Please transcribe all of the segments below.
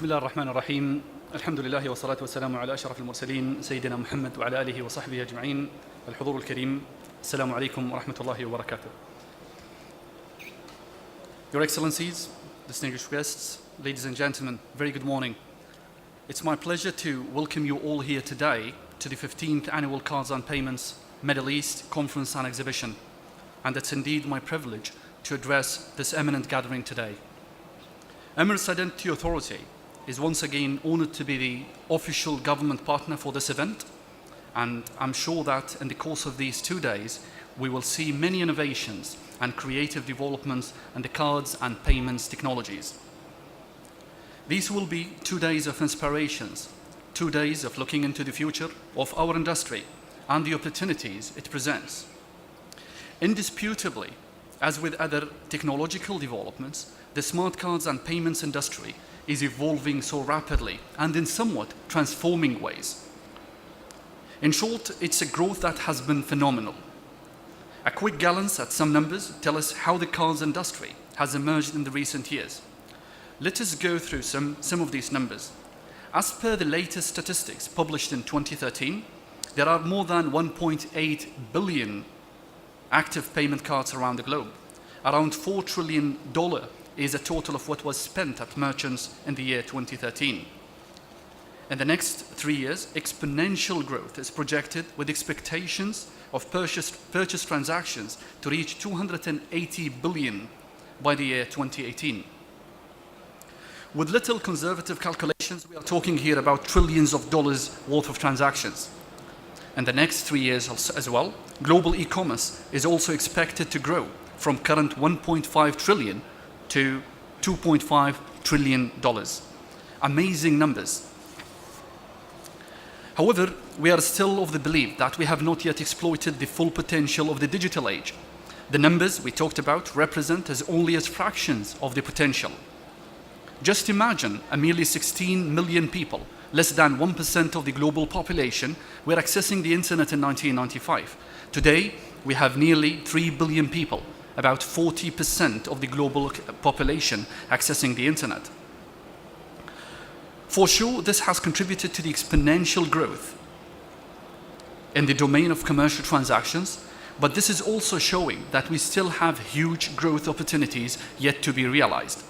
بسم الله الرحمن الرحيم. الحمد لله والصلاة والسلام على أشرف المرسلين سيدنا محمد وعلى آله وصحبه أجمعين. الحضور الكريم، السلام عليكم ورحمة الله وبركاته. Your Excellencies, distinguished guests, ladies and gentlemen, very good morning. It's my pleasure to welcome you all here today to the 15th Annual Cards and Payments Middle East Conference and Exhibition. And it's indeed my privilege to address this eminent gathering today. Emirates Identity Authority is once again honored to be the official government partner for this event, and I'm sure that in the course of these 2 days we will see many innovations and creative developments in the cards and payments technologies. These will be 2 days of inspirations, 2 days of looking into the future of our industry and the opportunities it presents. Indisputably, as with other technological developments, the smart cards and payments industry is evolving so rapidly and in somewhat transforming ways. In short, it's a growth that has been phenomenal. A quick glance at some numbers tell us how the cards industry has emerged in the recent years. Let us go through some of these numbers. As per the latest statistics published in 2013, there are more than 1.8 billion active payment cards around the globe. Around $4 trillion is a total of what was spent at merchants in the year 2013. In the next 3 years, exponential growth is projected, with expectations of purchase transactions to reach 280 billion by the year 2018. With little conservative calculations, we are talking here about trillions of dollars worth of transactions. In the next 3 years as well, global e-commerce is also expected to grow from current 1.5 trillion to $2.5 trillion. Amazing numbers. However, we are still of the belief that we have not yet exploited the full potential of the digital age. The numbers we talked about represent as only as fractions of the potential. Just imagine a merely 16 million people, less than 1% of the global population, were accessing the internet in 1995. Today, we have nearly 3 billion people, about 40% of the global population accessing the internet. For sure, this has contributed to the exponential growth in the domain of commercial transactions, but this is also showing that we still have huge growth opportunities yet to be realized.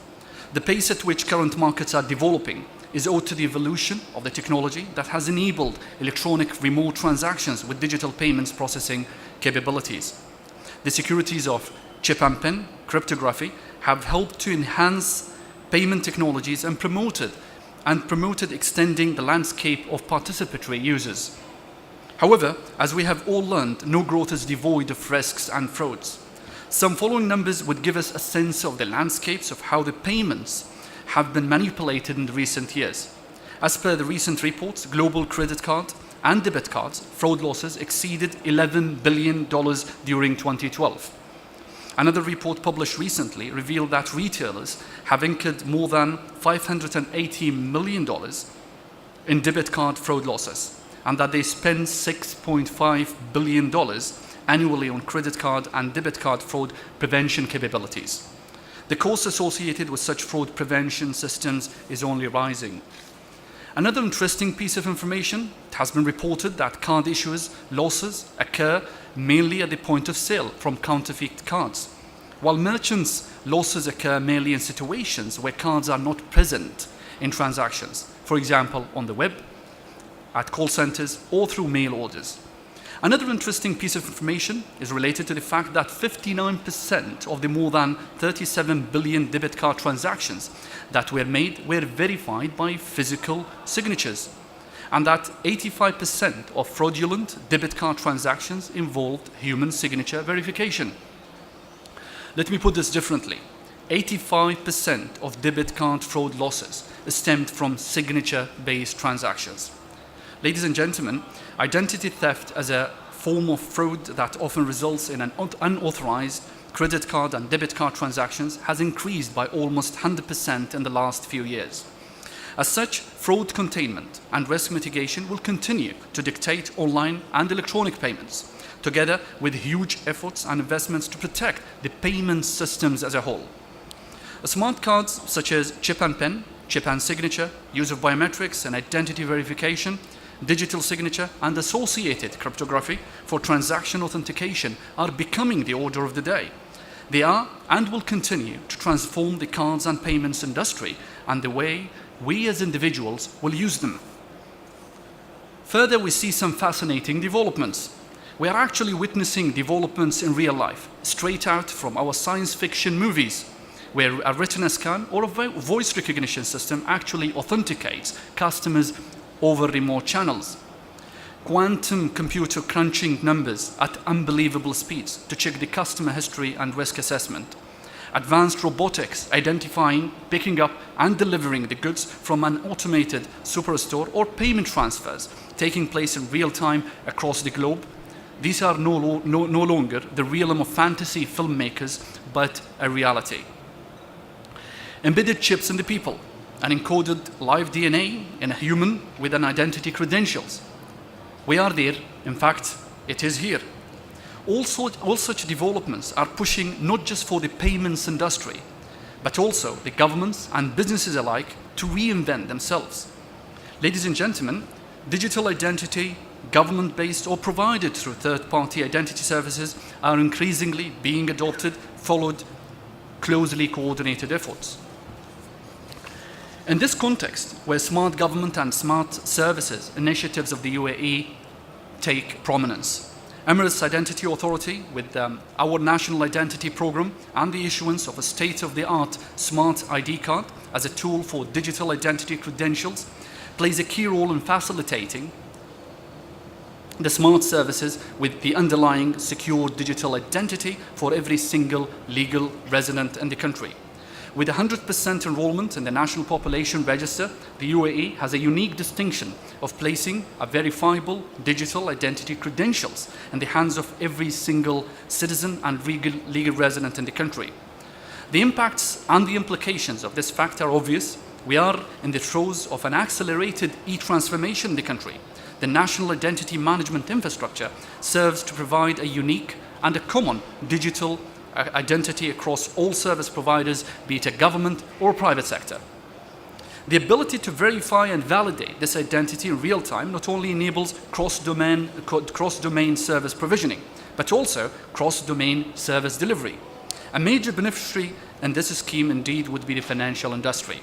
The pace at which current markets are developing is owed to the evolution of the technology that has enabled electronic remote transactions with digital payments processing capabilities. The securities of chip and pin cryptography have helped to enhance payment technologies and promoted extending the landscape of participatory users. However, as we have all learned, no growth is devoid of risks and frauds. Some following numbers would give us a sense of the landscapes of how the payments have been manipulated in the recent years. As per the recent reports, global credit card and debit cards fraud losses exceeded $11 billion during 2012. Another report published recently revealed that retailers have incurred more than $580 million in debit card fraud losses, and that they spend $6.5 billion annually on credit card and debit card fraud prevention capabilities. The cost associated with such fraud prevention systems is only rising. Another interesting piece of information: it has been reported that card issuers' losses occur mainly at the point of sale from counterfeit cards, while merchants' losses occur mainly in situations where cards are not present in transactions, for example on the web, at call centers, or through mail orders. Another interesting piece of information is related to the fact that 59% of the more than 37 billion debit card transactions that were made were verified by physical signatures, and that 85% of fraudulent debit card transactions involved human signature verification. Let me put this differently. 85% of debit card fraud losses stemmed from signature-based transactions. Ladies and gentlemen, identity theft as a form of fraud that often results in an unauthorized credit card and debit card transactions has increased by almost 100% in the last few years. As such, fraud containment and risk mitigation will continue to dictate online and electronic payments, together with huge efforts and investments to protect the payment systems as a whole. Smart cards such as chip and pin, chip and signature, use of biometrics and identity verification, digital signature, and associated cryptography for transaction authentication are becoming the order of the day. They are and will continue to transform the cards and payments industry and the way we as individuals will use them. Further, we see some fascinating developments. We are actually witnessing developments in real life, straight out from our science fiction movies, where a retina scan or a voice recognition system actually authenticates customers over remote channels. Quantum computer crunching numbers at unbelievable speeds to check the customer history and risk assessment. Advanced robotics identifying, picking up, and delivering the goods from an automated superstore or payment transfers taking place in real time across the globe. These are no longer the realm of fantasy filmmakers, but a reality. Embedded chips in the people, an encoded live DNA in a human with an identity credentials. We are there, in fact, it is here. All such developments are pushing not just for the payments industry, but also the governments and businesses alike to reinvent themselves. Ladies and gentlemen, digital identity, government-based or provided through third-party identity services, are increasingly being adopted, followed closely coordinated efforts. In this context, where smart government and smart services initiatives of the UAE take prominence, Emirates Identity Authority, with our National Identity Program and the issuance of a state-of-the-art smart ID card as a tool for digital identity credentials, plays a key role in facilitating the smart services with the underlying secure digital identity for every single legal resident in the country. With 100% enrollment in the National Population Register, the UAE has a unique distinction of placing a verifiable digital identity credentials in the hands of every single citizen and legal resident in the country. The impacts and the implications of this fact are obvious. We are in the throes of an accelerated e-transformation in the country. The National Identity Management Infrastructure serves to provide a unique and a common digital identity across all service providers, be it a government or private sector. The ability to verify and validate this identity in real time not only enables cross-domain service provisioning, but also cross-domain service delivery. A major beneficiary in this scheme indeed would be the financial industry.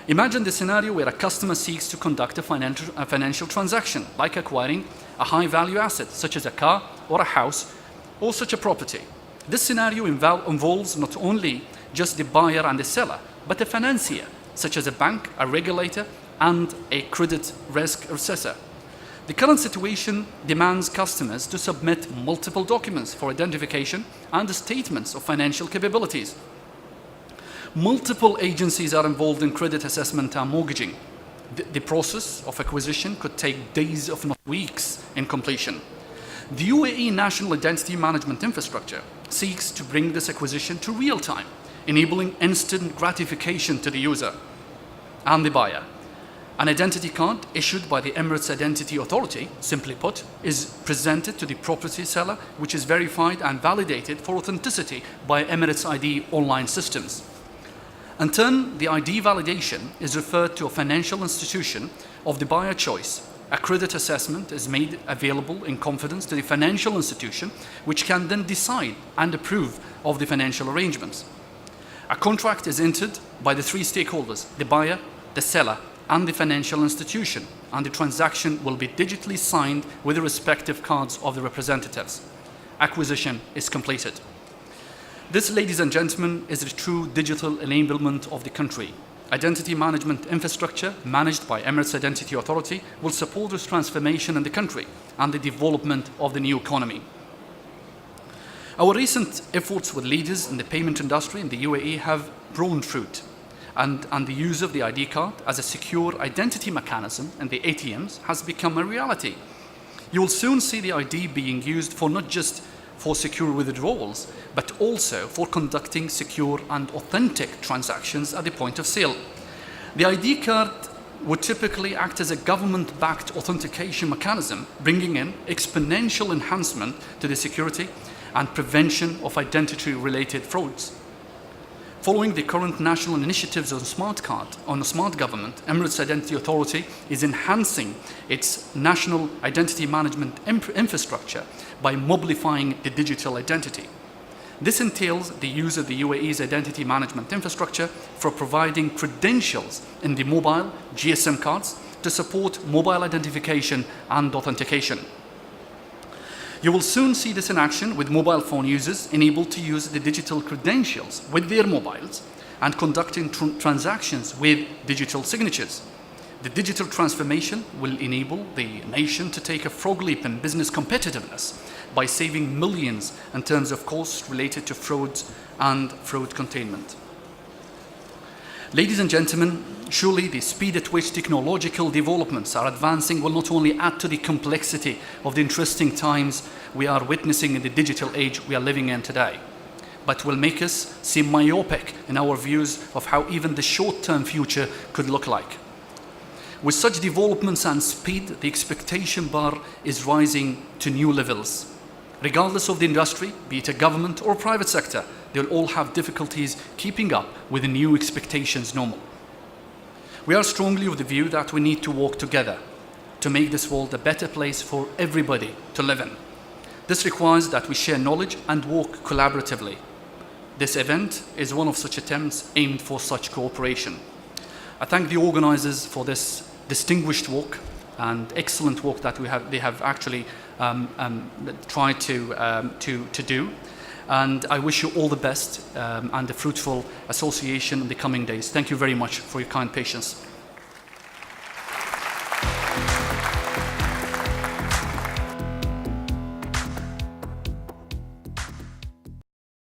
Imagine the scenario where a customer seeks to conduct a financial transaction, like acquiring a high-value asset, such as a car or a house or such a property. This scenario involves not only just the buyer and the seller, but a financier, such as a bank, a regulator, and a credit risk assessor. The current situation demands customers to submit multiple documents for identification and statements of financial capabilities. Multiple agencies are involved in credit assessment and mortgaging. The process of acquisition could take days, if not weeks, in completion. The UAE National Identity Management Infrastructure seeks to bring this acquisition to real time, enabling instant gratification to the user and the buyer. An identity card issued by the Emirates Identity Authority, simply put, is presented to the property seller, which is verified and validated for authenticity by Emirates ID online systems. In turn, the ID validation is referred to a financial institution of the buyer choice. A credit assessment is made available in confidence to the financial institution, which can then decide and approve of the financial arrangements. A contract is entered by the three stakeholders, the buyer, the seller, and the financial institution, and the transaction will be digitally signed with the respective cards of the representatives. Acquisition is completed. This, ladies and gentlemen, is the true digital enablement of the country. Identity management infrastructure managed by Emirates Identity Authority will support this transformation in the country and the development of the new economy. Our recent efforts with leaders in the payment industry in the UAE have borne fruit, and the use of the ID card as a secure identity mechanism in the ATMs has become a reality. You will soon see the ID being used for not just for secure withdrawals, but also for conducting secure and authentic transactions at the point of sale. The ID card would typically act as a government-backed authentication mechanism, bringing in exponential enhancement to the security and prevention of identity-related frauds. Following the current national initiatives on smart card, on a smart government, Emirates Identity Authority is enhancing its national identity management infrastructure by mobilifying the digital identity. This entails the use of the UAE's identity management infrastructure for providing credentials in the mobile GSM cards to support mobile identification and authentication. You will soon see this in action with mobile phone users enabled to use the digital credentials with their mobiles and conducting transactions with digital signatures. The digital transformation will enable the nation to take a frog leap in business competitiveness by saving millions in terms of costs related to frauds and fraud containment. Ladies and gentlemen, surely the speed at which technological developments are advancing will not only add to the complexity of the interesting times we are witnessing in the digital age we are living in today, but will make us seem myopic in our views of how even the short-term future could look like. With such developments and speed, the expectation bar is rising to new levels. Regardless of the industry, be it a government or private sector, they'll all have difficulties keeping up with the new expectations normal. We are strongly of the view that we need to work together to make this world a better place for everybody to live in. This requires that we share knowledge and work collaboratively. This event is one of such attempts aimed for such cooperation. I thank the organizers for this distinguished work and excellent work that they have actually tried to do. And I wish you all the best and a fruitful association in the coming days. Thank you very much for your kind patience.